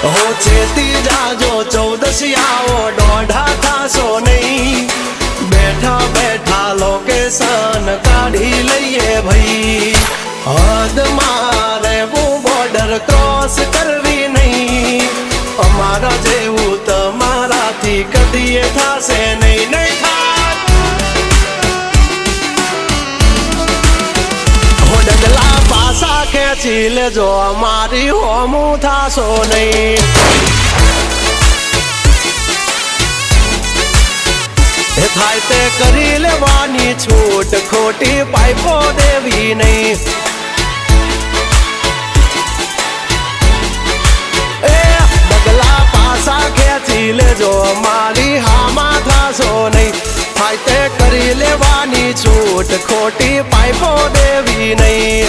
हो चेती जाजो 14 आओ डोढ़ा थासो नहीं बैठा बैठा लोकेशन काढ़ी लईए भाई हद मारे वो बॉर्डर क्रॉस करवी नहीं अमारा जेवू तमारा थी कदीए थासे नहीं नहीं थात हो डगला पासा खेची लेजो अमारी होमू थासो नहीं थाय ते करी लेवानी छूट खोटी पाइपो देवी नहीं ए बगला पासा खेची लेजो मारी हामा थासो नहीं थाय ते करी लेवानी छूट खोटी पाइपो देवी नहीं